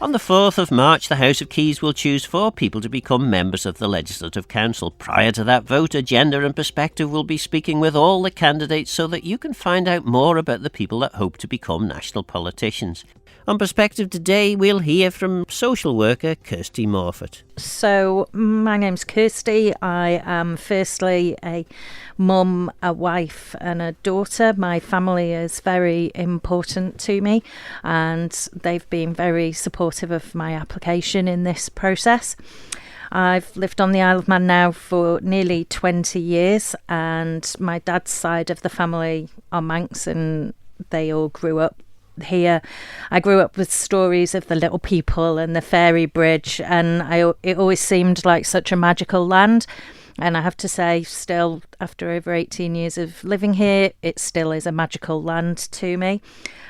On the 4th of March, the House of Keys will choose 4 people to become members of the Legislative Council. Prior to that vote, Agenda and Perspective will be speaking with all the candidates so that you can find out more about the people that hope to become national politicians. On Perspective today, we'll hear from social worker Kirstie Morphet. So, my name's Kirstie. I am firstly a mum, a wife and a daughter. My family is very important to me and they've been very supportive of my application in this process. I've lived on the Isle of Man now for nearly 20 years and my dad's side of the family are Manx and they all grew up here. I grew up with stories of the little people and the fairy bridge and it always seemed like such a magical land. And I have to say, still, after over 18 years of living here, it still is a magical land to me.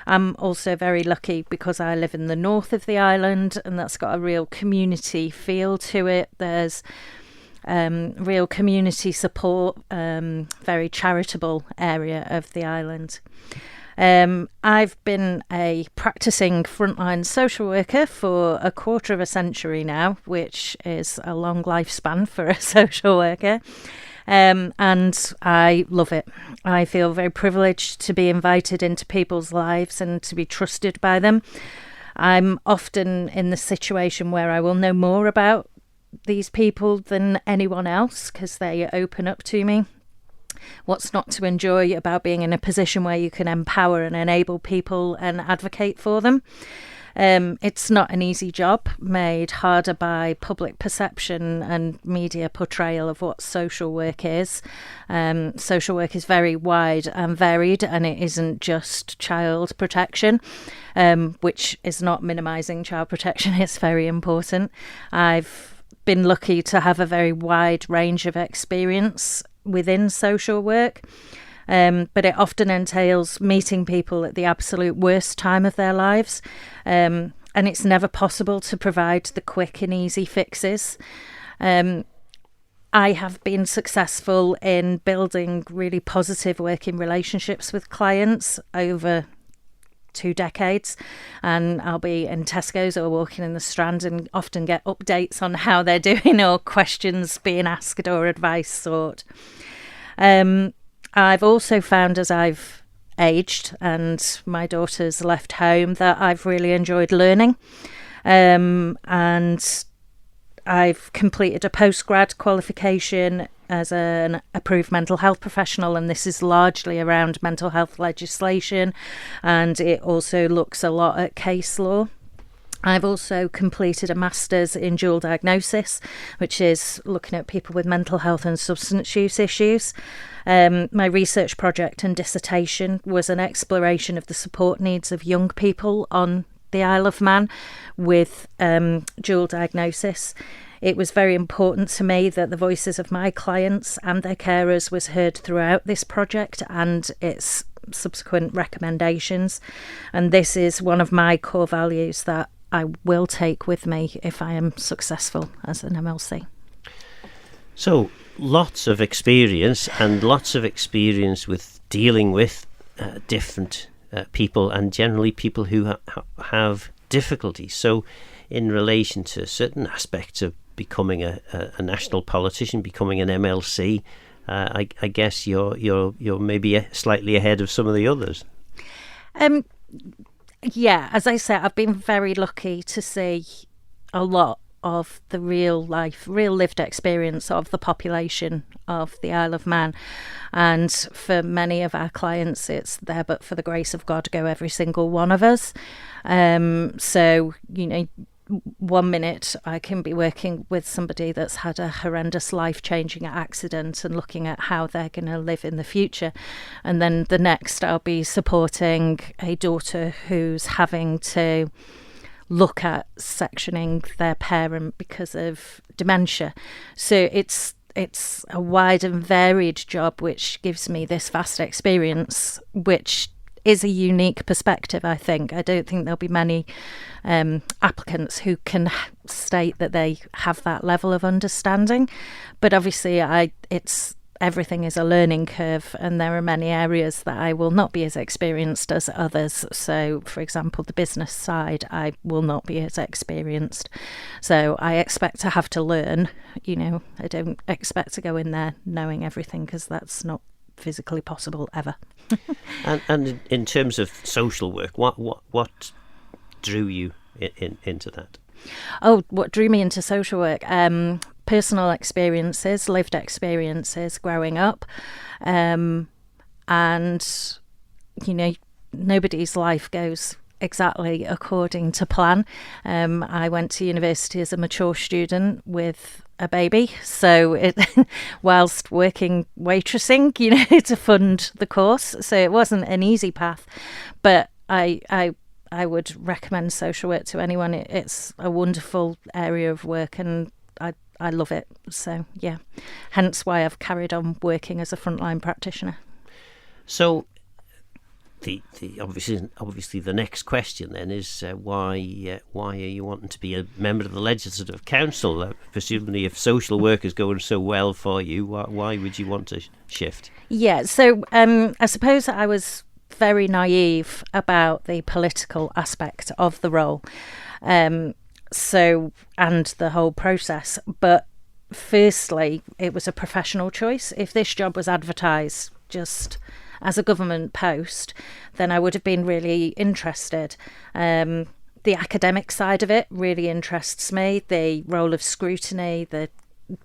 I'm also very lucky because I live in the north of the island and that's got a real community feel to it. There's real community support, very charitable area of the island. I've been a practicing frontline social worker for a quarter of a century now, which is a long lifespan for a social worker. And I love it. I feel very privileged to be invited into people's lives and to be trusted by them. I'm often in the situation where I will know more about these people than anyone else because they open up to me. What's not to enjoy about being in a position where you can empower and enable people and advocate for them? It's not an easy job, made harder by public perception and media portrayal of what social work is. Social work is very wide and varied, and it isn't just child protection, which is not minimising child protection. It's very important. I've been lucky to have a very wide range of experience within social work, but it often entails meeting people at the absolute worst time of their lives, and it's never possible to provide the quick and easy fixes. I have been successful in building really positive working relationships with clients over 2 decades, and I'll be in Tesco's or walking in the Strand and often get updates on how they're doing or questions being asked or advice sought. I've also found as I've aged and my daughter's left home that I've really enjoyed learning, and I've completed a postgrad qualification as an approved mental health professional, and this is largely around mental health legislation, and it also looks a lot at case law. I've also completed a master's in dual diagnosis, which is looking at people with mental health and substance use issues. My research project and dissertation was an exploration of the support needs of young people on the Isle of Man with dual diagnosis. It was very important to me that the voices of my clients and their carers was heard throughout this project and its subsequent recommendations. And this is one of my core values that I will take with me if I am successful as an MLC. So, lots of experience with dealing with different people and generally people who have difficulties. So, in relation to certain aspects of becoming a national politician, becoming an MLC, I guess you're maybe slightly ahead of some of the others. Yeah, as I said, I've been very lucky to see a lot of the real lived experience of the population of the Isle of Man. And for many of our clients, it's there but for the grace of God go every single one of us. So, you know, 1 minute I can be working with somebody that's had a horrendous life-changing accident and looking at how they're going to live in the future, and then the next I'll be supporting a daughter who's having to look at sectioning their parent because of dementia. So it's a wide and varied job which gives me this vast experience, which is a unique perspective, I think. I don't think there'll be many applicants who can state that they have that level of understanding. But obviously, it's everything is a learning curve, and there are many areas that I will not be as experienced as others. So, for example, the business side, I will not be as experienced. So I expect to have to learn. I don't expect to go in there knowing everything, because that's not physically possible ever. and in terms of social work, what drew you into that? Oh, what drew me into social work? Personal experiences, lived experiences growing up. And, nobody's life goes exactly according to plan. I went to university as a mature student with a baby. So whilst working waitressing, to fund the course. So it wasn't an easy path. But I would recommend social work to anyone. It's a wonderful area of work, and I love it. So, yeah, hence why I've carried on working as a frontline practitioner. So, the obviously the next question then is why are you wanting to be a member of the Legislative Council? Presumably, if social work is going so well for you, why would you want to shift? Yeah, so I suppose I was very naive about the political aspect of the role. And the whole process. But firstly, it was a professional choice. If this job was advertised just as a government post, then I would have been really interested. The academic side of it really interests me. The role of scrutiny, the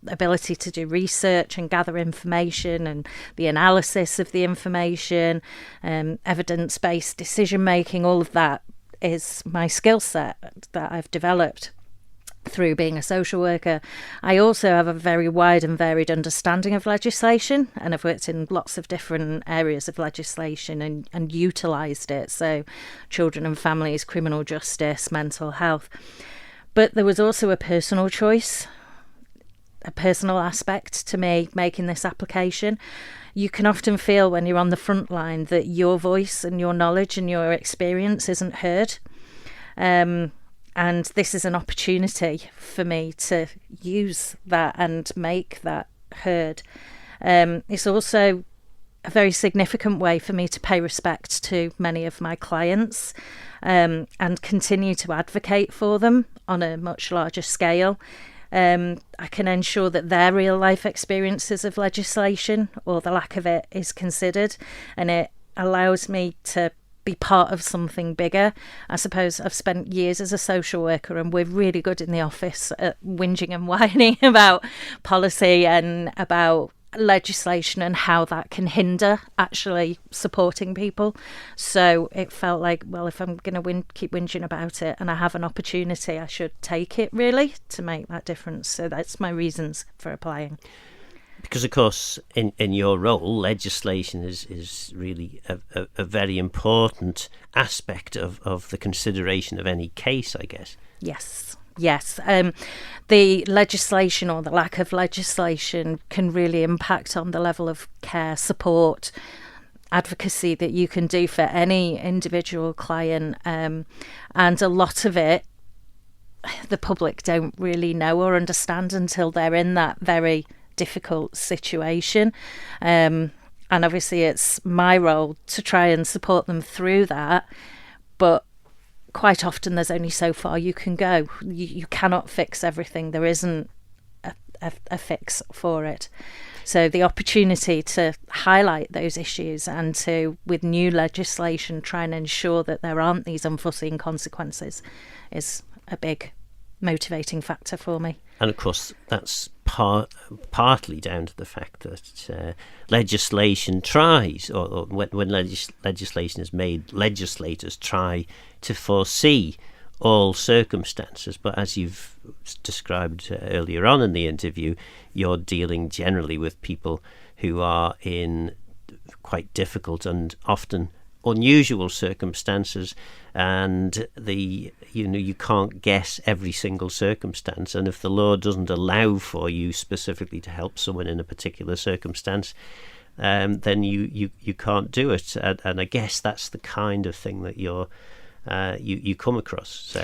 ability to do research and gather information, and the analysis of the information, evidence-based decision making, all of that is my skill set that I've developed through being a social worker. I also have a very wide and varied understanding of legislation, and I've worked in lots of different areas of legislation and utilised it. So children and families, criminal justice, mental health. But there was also a personal choice, a personal aspect to me making this application. You can often feel when you're on the front line that your voice and your knowledge and your experience isn't heard. And this is an opportunity for me to use that and make that heard. It's also a very significant way for me to pay respect to many of my clients, and continue to advocate for them on a much larger scale. I can ensure that their real life experiences of legislation, or the lack of it, is considered, and it allows me to be part of something bigger. I suppose I've spent years as a social worker, and we're really good in the office at whinging and whining about policy and about legislation and how that can hinder actually supporting people. So it felt like, well, if I'm going to keep whinging about it and I have an opportunity, I should take it, really, to make that difference. So that's my reasons for applying. Because, of course, in your role, legislation is really a very important aspect of the consideration of any case, I guess. Yes. The legislation, or the lack of legislation, can really impact on the level of care, support, advocacy that you can do for any individual client. And a lot of it, the public don't really know or understand until they're in that very difficult situation. And obviously it's my role to try and support them through that. But quite often there's only so far you can go. You cannot fix everything. There isn't a fix for it. So the opportunity to highlight those issues and to, with new legislation, try and ensure that there aren't these unforeseen consequences is a big motivating factor for me. And of course that's partly down to the fact that legislation tries, or when legislation is made, legislators try to foresee all circumstances. But as you've described earlier on in the interview, you're dealing generally with people who are in quite difficult and often unusual circumstances, and you can't guess every single circumstance, and if the law doesn't allow for you specifically to help someone in a particular circumstance, then you can't do it. And I guess that's the kind of thing that you're you come across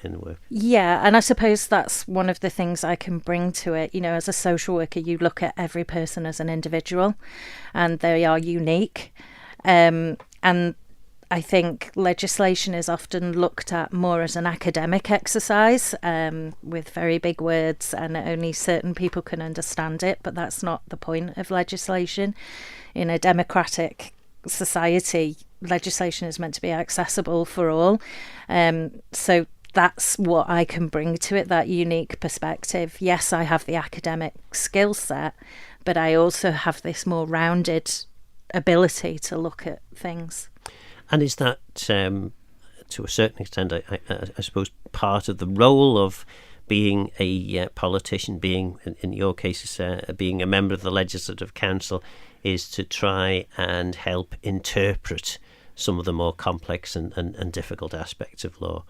in work. Yeah, and I suppose that's one of the things I can bring to it. You know, as a social worker, you look at every person as an individual, and they are unique. And I think legislation is often looked at more as an academic exercise, with very big words, and only certain people can understand it. But that's not the point of legislation. In a democratic society, legislation is meant to be accessible for all. So that's what I can bring to it, that unique perspective. Yes, I have the academic skill set, but I also have this more rounded ability to look at things. And is that, to a certain extent, I suppose, part of the role of being a politician, being, in your case, being a member of the Legislative Council, is to try and help interpret some of the more complex and difficult aspects of law?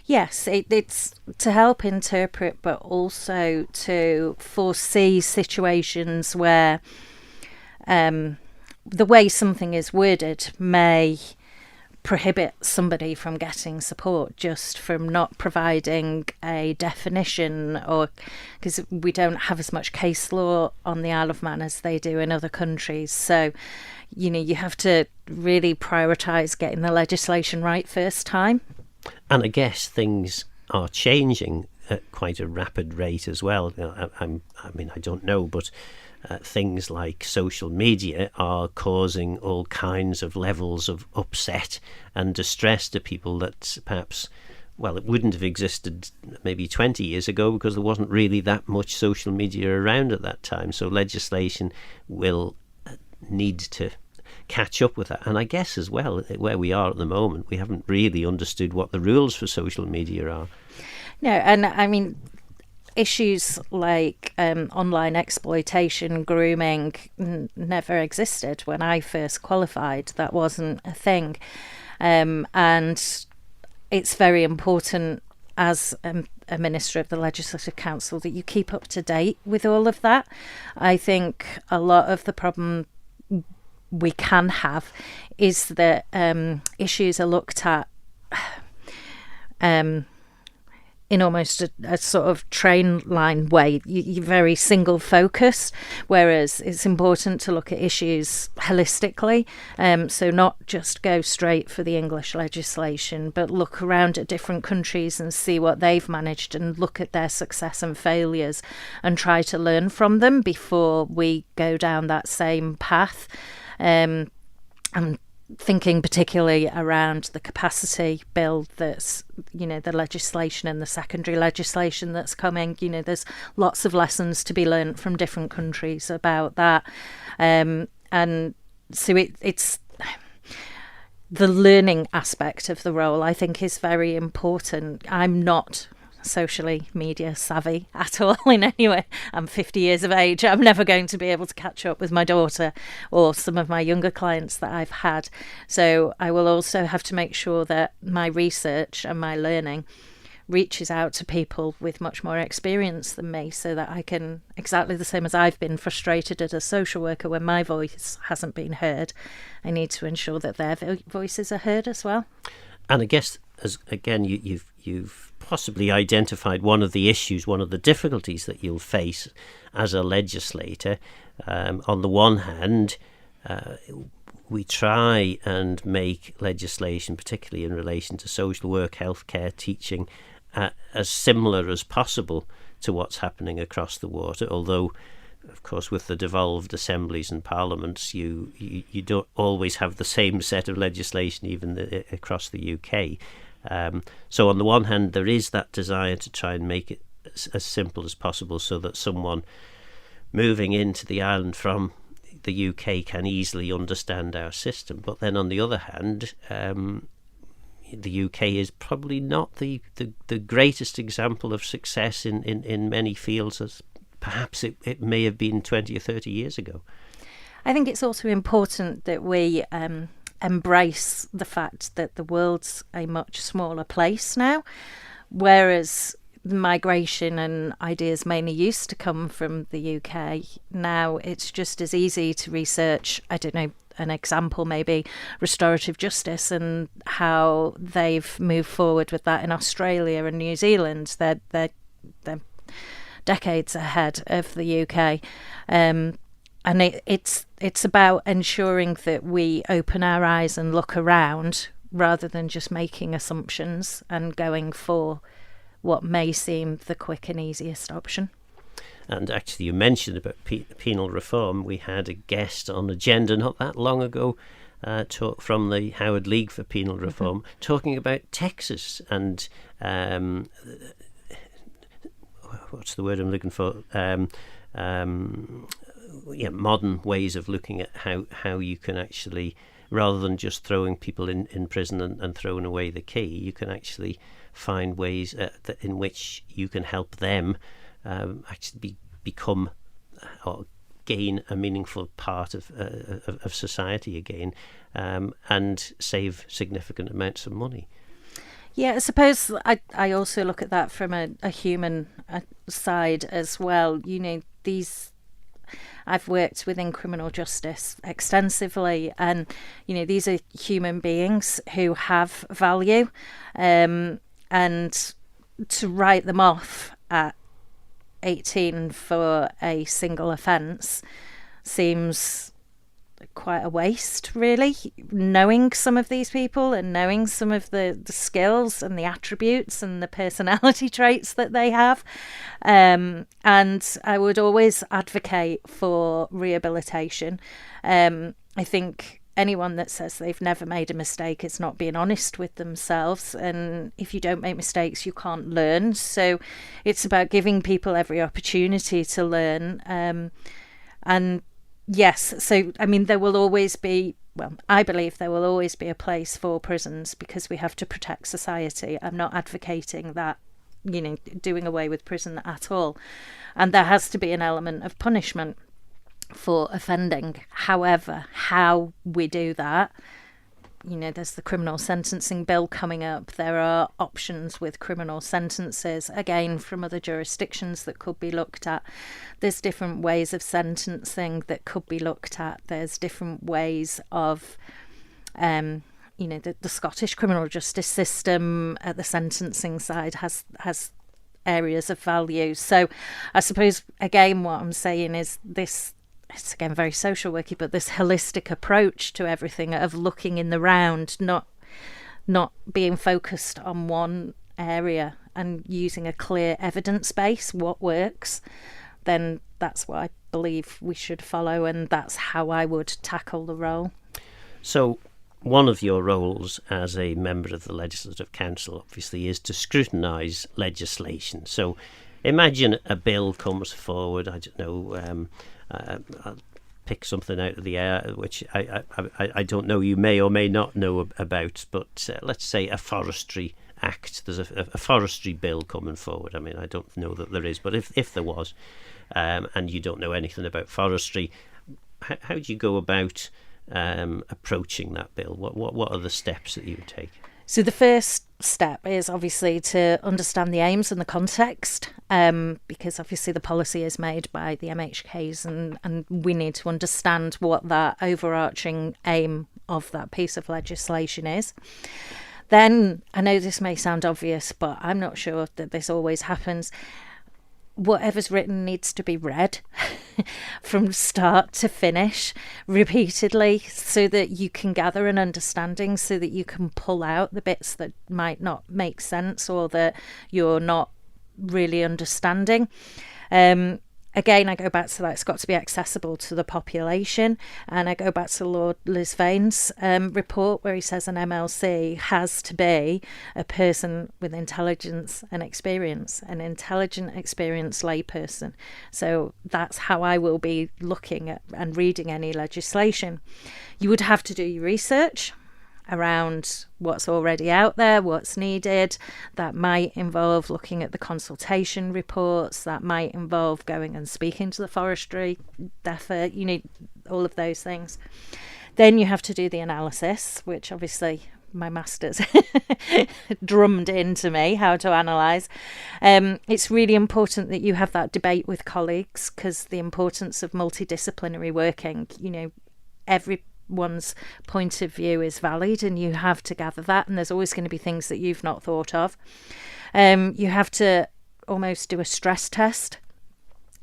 Yes, it's to help interpret, but also to foresee situations where the way something is worded may prohibit somebody from getting support just from not providing a definition, or because we don't have as much case law on the Isle of Man as they do in other countries. So, you know, you have to really prioritise getting the legislation right first time. And I guess things are changing at quite a rapid rate as well. You know, I don't know, but things like social media are causing all kinds of levels of upset and distress to people that perhaps, well, it wouldn't have existed maybe 20 years ago because there wasn't really that much social media around at that time. So legislation will need to catch up with that. And I guess as well, where we are at the moment, we haven't really understood what the rules for social media are. No, and I mean, issues like online exploitation, grooming, never existed when I first qualified. That wasn't a thing. And it's very important as a minister of the Legislative Council that you keep up to date with all of that. I think a lot of the problem we can have is that issues are looked at in almost a sort of train line way. You're very single focused, whereas it's important to look at issues holistically. So not just go straight for the English legislation, but look around at different countries and see what they've managed and look at their success and failures and try to learn from them before we go down that same path. I'm thinking particularly around the capacity bill that's, you know, the legislation and the secondary legislation that's coming. You know, there's lots of lessons to be learnt from different countries about that. And so it's the learning aspect of the role, I think, is very important. I'm not socially media savvy at all in any way. I'm 50 years of age. I'm never going to be able to catch up with my daughter or some of my younger clients that I've had. So I will also have to make sure that my research and my learning reaches out to people with much more experience than me, so that I can, exactly the same as I've been frustrated as a social worker when my voice hasn't been heard, I need to ensure that their voices are heard as well. And I guess, as again, you've possibly identified one of the issues, one of the difficulties that you'll face as a legislator. On the one hand, we try and make legislation, particularly in relation to social work, healthcare, teaching, as similar as possible to what's happening across the water, although of course, with the devolved assemblies and parliaments, you don't always have the same set of legislation even across the UK. So on the one hand, there is that desire to try and make it as simple as possible so that someone moving into the island from the UK can easily understand our system. But then on the other hand, the UK is probably not the greatest example of success in many fields as perhaps it may have been 20 or 30 years ago. I think it's also important that we embrace the fact that the world's a much smaller place now, whereas migration and ideas mainly used to come from the UK. Now it's just as easy to research, I don't know, an example, maybe restorative justice and how they've moved forward with that in Australia and New Zealand. They're decades ahead of the UK. And it's about ensuring that we open our eyes and look around rather than just making assumptions and going for what may seem the quick and easiest option. And actually, you mentioned about penal reform. We had a guest on Agenda not that long ago from the Howard League for Penal Reform, talking about Texas and what's the word I'm looking for? Modern ways of looking at how you can actually, rather than just throwing people in prison and throwing away the key, you can actually find ways in which you can help them actually become or gain a meaningful part of society again, and save significant amounts of money. Yeah, I suppose I also look at that from a human side as well. I've worked within criminal justice extensively, and these are human beings who have value, and to write them off at 18 for a single offence seems quite a waste, really. Knowing some of these people and knowing some of the skills and the attributes and the personality traits that they have, and I would always advocate for rehabilitation. I think anyone that says they've never made a mistake is not being honest with themselves, and if you don't make mistakes you can't learn. So it's about giving people every opportunity to learn, and yes, so I mean there will always be, well, I believe there will always be a place for prisons because we have to protect society. I'm not advocating that, doing away with prison at all, and there has to be an element of punishment for offending. However, how we do that, there's the criminal sentencing bill coming up. There are options with criminal sentences, again, from other jurisdictions that could be looked at. There's different ways of sentencing that could be looked at. There's different ways of, the Scottish criminal justice system at the sentencing side has areas of value. So I suppose, again, what I'm saying is this, it's again very social worky, but this holistic approach to everything of looking in the round, not being focused on one area and using a clear evidence base, what works, then that's what I believe we should follow, and that's how I would tackle the role. So one of your roles as a member of the Legislative Council obviously is to scrutinise legislation. So imagine a bill comes forward, I don't know, I'll pick something out of the air which I don't know, you may or may not know about, but let's say a forestry act. There's a forestry bill coming forward. I mean, I don't know that there is, but if there was, and you don't know anything about forestry, how do you go about approaching that bill? What are the steps that you would take? So the first step is obviously to understand the aims and the context, because obviously the policy is made by the MHKs, and we need to understand what that overarching aim of that piece of legislation is. Then, I know this may sound obvious, but I'm not sure that this always happens. Whatever's written needs to be read from start to finish repeatedly so that you can gather an understanding, so that you can pull out the bits that might not make sense or that you're not really understanding. Again, I go back to that, it's got to be accessible to the population, and I go back to Lord Lisvane's report where he says an MLC has to be a person with intelligence and experience, an intelligent, experienced layperson. So that's how I will be looking at and reading any legislation. You would have to do your research around what's already out there, what's needed. That might involve looking at the consultation reports, that might involve going and speaking to the forestry DEFA, you need all of those things. Then you have to do the analysis, which obviously my master's drummed into me how to analyse. It's really important that you have that debate with colleagues, because the importance of multidisciplinary working, every everyone's point of view is valid, and you have to gather that, and there's always going to be things that you've not thought of. You have to almost do a stress test.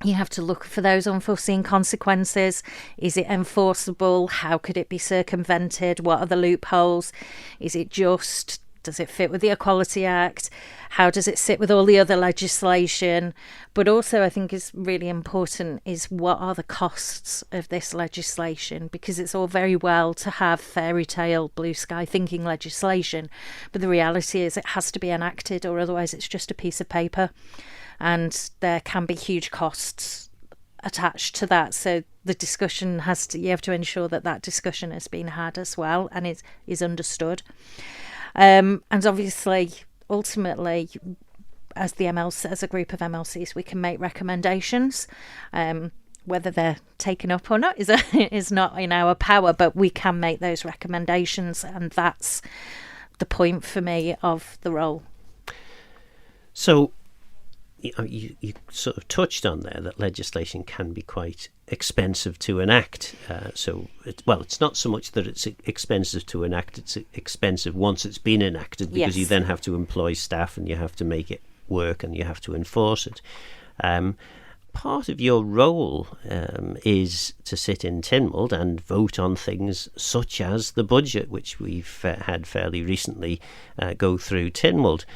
You have to look for those unforeseen consequences. Is it enforceable? How could it be circumvented? What are the loopholes? Is it just? Does it fit with the Equality Act? How does it sit with all the other legislation? But also, I think is really important is what are the costs of this legislation? Because it's all very well to have fairy tale, blue sky thinking legislation, but the reality is it has to be enacted, or otherwise it's just a piece of paper. And there can be huge costs attached to that. So the discussion you have to ensure that discussion has been had as well and is understood. And obviously, ultimately, as a group of MLCs, we can make recommendations. Whether they're taken up or not is not in our power, but we can make those recommendations, and that's the point for me of the role. So you sort of touched on there that legislation can be quite expensive to enact. It's not so much that it's expensive to enact, it's expensive once it's been enacted, because you then have to employ staff and you have to make it work and you have to enforce it. Part of your role is to sit in Tynwald and vote on things such as the budget, which we've had fairly recently go through Tynwald.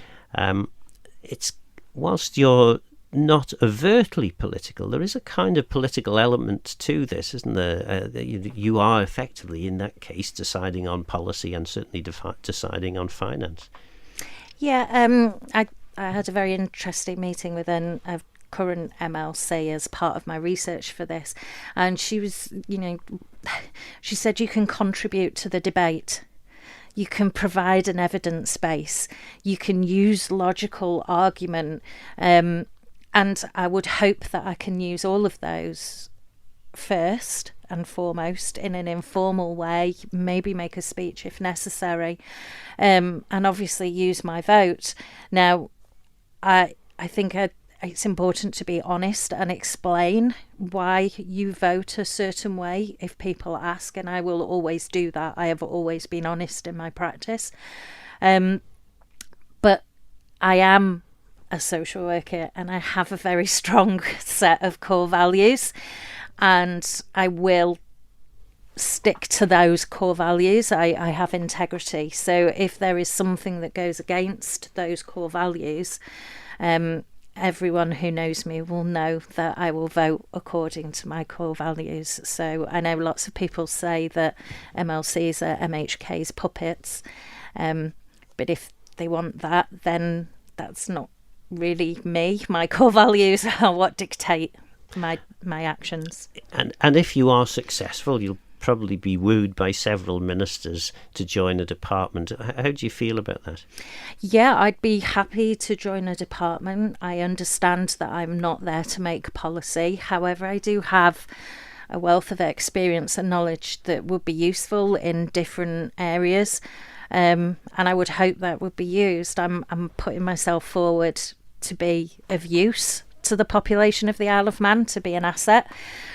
Whilst you're not overtly political, there is a kind of political element to this, isn't there? You are effectively, in that case, deciding on policy and certainly deciding on finance. Yeah, I had a very interesting meeting with a current MLC as part of my research for this, and she was, she said you can contribute to the debate. You can provide an evidence base. You can use logical argument. And I would hope that I can use all of those first and foremost in an informal way, maybe make a speech if necessary, and obviously use my vote. Now, I think it's important to be honest and explain why you vote a certain way if people ask, and I will always do that. I have always been honest in my practice. But I am a social worker and I have a very strong set of core values, and I will stick to those core values. I have integrity. So if there is something that goes against those core values, everyone who knows me will know that I will vote according to my core values. So I know lots of people say that MLCs are MHK's puppets, but if they want that, then that's not really me. My core values are what dictate my actions. And if you are successful, you'll probably be wooed by several ministers to join a department. How do you feel about that? Yeah, I'd be happy to join a department. I understand that I'm not there to make policy. However, I do have a wealth of experience and knowledge that would be useful in different areas, and I would hope that would be used. I'm putting myself forward to be of use to the population of the Isle of Man, to be an asset.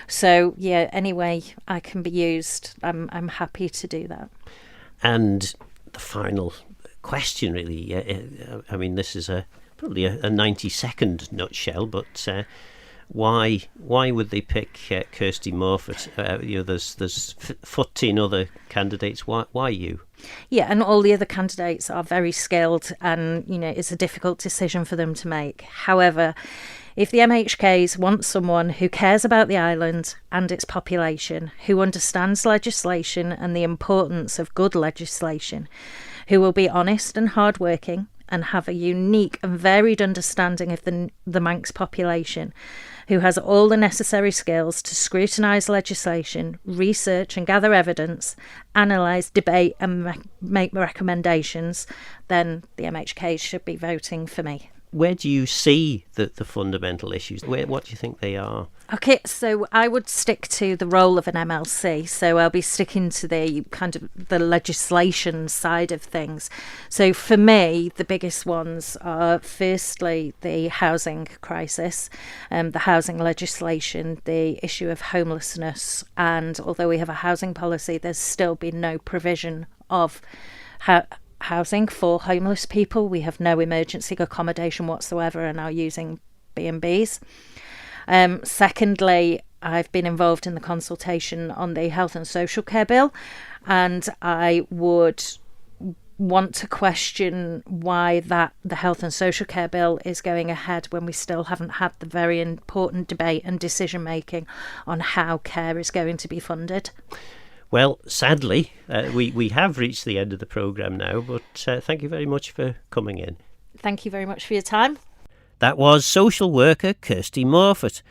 So yeah, any way I can be used, I'm happy to do that. And the final question, really, I mean, this is probably a 90-second nutshell, but why would they pick Kirstie Morphet? There's 14 other candidates. Why you? Yeah, and all the other candidates are very skilled, and it's a difficult decision for them to make. However, if the MHKs want someone who cares about the island and its population, who understands legislation and the importance of good legislation, who will be honest and hardworking and have a unique and varied understanding of the Manx population, who has all the necessary skills to scrutinise legislation, research and gather evidence, analyse, debate and make recommendations, then the MHKs should be voting for me. where do you see the fundamental issues? What do you think they are? Okay, so I would stick to the role of an MLC. So I'll be sticking to the kind of the legislation side of things. So for me, the biggest ones are firstly the housing crisis, the housing legislation, the issue of homelessness. And although we have a housing policy, there's still been no provision of housing for homeless people. We have no emergency accommodation whatsoever and are using B&Bs. Secondly, I've been involved in the consultation on the Health and Social Care Bill, and I would want to question why the Health and Social Care Bill is going ahead when we still haven't had the very important debate and decision making on how care is going to be funded. Well, sadly, we have reached the end of the programme now, but thank you very much for coming in. Thank you very much for your time. That was social worker Kirstie Morphet.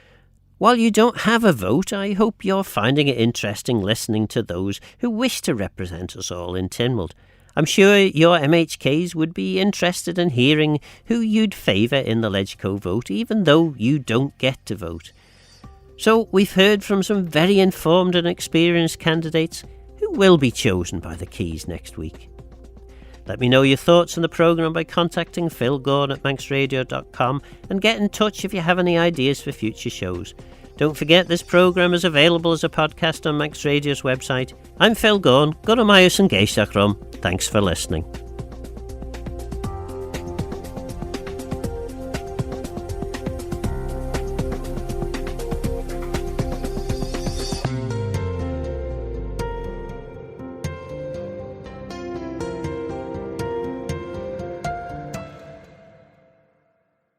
While you don't have a vote, I hope you're finding it interesting listening to those who wish to represent us all in Tynwald. I'm sure your MHKs would be interested in hearing who you'd favour in the LegCo vote, even though you don't get to vote. So we've heard from some very informed and experienced candidates who will be chosen by the Keys next week. Let me know your thoughts on the programme by contacting Phil Gorn at manxradio.com and get in touch if you have any ideas for future shows. Don't forget this programme is available as a podcast on Manx Radio's website. I'm Phil Gorn, Thanks for listening.